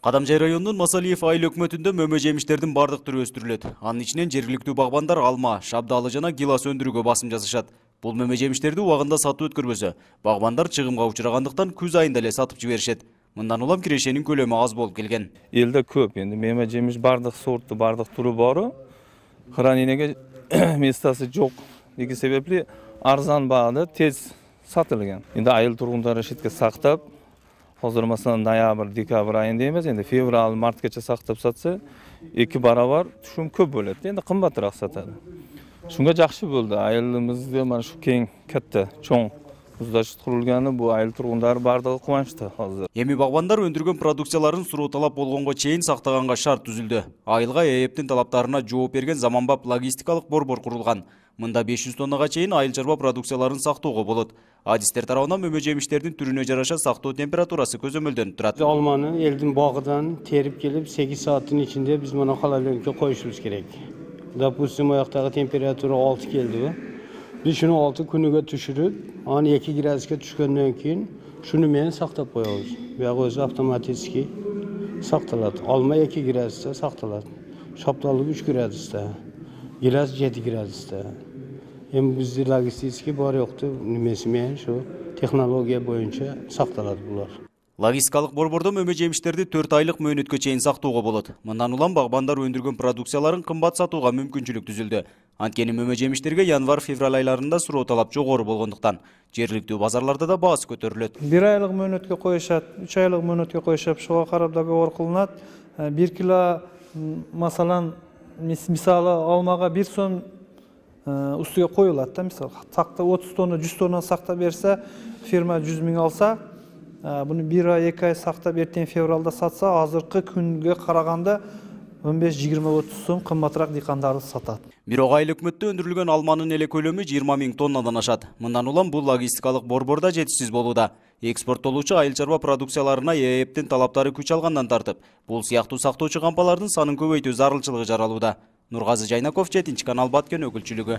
Кадамжай районунун Масалиев айыл өкмөтүндө мөмө жемиштердин бардык түрү өстүрүлөт. Анын ичинен жергиликтүү багбандар алма, шабдалы жана гилас өндүрүүгө басым жасашат. Бул мөмө жемиштерди убагында сатып өткөрбөсө, багбандар чыгымга учурагандыктан күз айында эле сатып жиберишет. Мындан улам кирешенин көлөмү аз болуп келген. Элде көп, энди мөмө жемиш бардык сортту, бардык туру бар. Храненеге местасы жок. Деги себепли арзан баада тез сатылган. Энди айыл тургундары шетке сактап, Hozir masalan noyabr, dekabr ayında emas, endi fevral, martgacha saqlab satsa, 2 barobar tushum ko'p bo'ladi. Endi qimmatroq sotadi. Shunga yaxshi bo'ldi. Ayilımizda mana shu keng katta, cho'ng muzlash qurilgani bu ayil turg'unlari bardigi quvonchda hozir. Эми багбандар өндүргөн продукцияларын суроо талап болгонго чейин сактаганга шарт түзүлдү. Айылга ээптин талаптарына жооп берген заманбап логистикалык борбор курулган. Мында 500 тоннага чейин айыл чарба продукцияларын сактоого болот. Адистер тарабынан мөмө жемиштердин түрүнө жараша сактоо температурасы көзөмөлдөнүп турат. Алманы элдин багыдан терип келип 8 сааттын ичинде биз мына холодильникке коюшубуз керек. Допустим, аяктагы температура 6 келди. Biz şunu 6 күнүгө түшүрүп, аны 2 градуска түшкөндөн кийин шуну менен сактап коебуз. Бияк өзү автоматически сакталат. Алма 2 градуста сакталат. Шапталы 3 градуста. Гилас 7 градуста. Эми бизде логистически бар жокту немеси менен шу технология боюнча сакталат булар. Логистикалык борбордо мөмө жемиштерди 4 айлык мөөнөткө чейин сактоого болот. Мындан улам багбандар өндүргөн продукцияларын кымбат сатууга мүмкүнчүлүк түзүлдү. Анткени мөмө жемиштерге январь-февраль айларында суроо талап жогору болгондуктан жергиликтүү базарларда да баасы көтөрүлөт. 1 айлык мөөнөткө коюшат, 3 айлык мөөнөткө коюшат, шуга карап договор кылынат. 1 кило масалан мисалы алмага 1 сом устуга коюлат да, мисалы сакта 30 тонна, 100 тонна сактап берсе, фирма 100 миң алса, bunu 1 ay 2 ay saqtab erten fevralda satsa, azırkı күнгө караганда 15-20-30 сом кымбатыраак дыйкандарды сатат. Бирок айыл өкмөттө өндүрүлгөн алманын эле көлөмү 20 миң тоннадан ашат. Мындан улам бул логистикалык борборда жетишсиз болууда. Экспорттолуучу айыл чарба продукцияларына ээптин талаптары күч алгандан тартып, бул сыяктуу сактоочу кампалардын санын көбөйтүү зарылчылыгы жаралууда. Нургазы Жайнаков, 7 канал Баткен өкүлчүлүгү.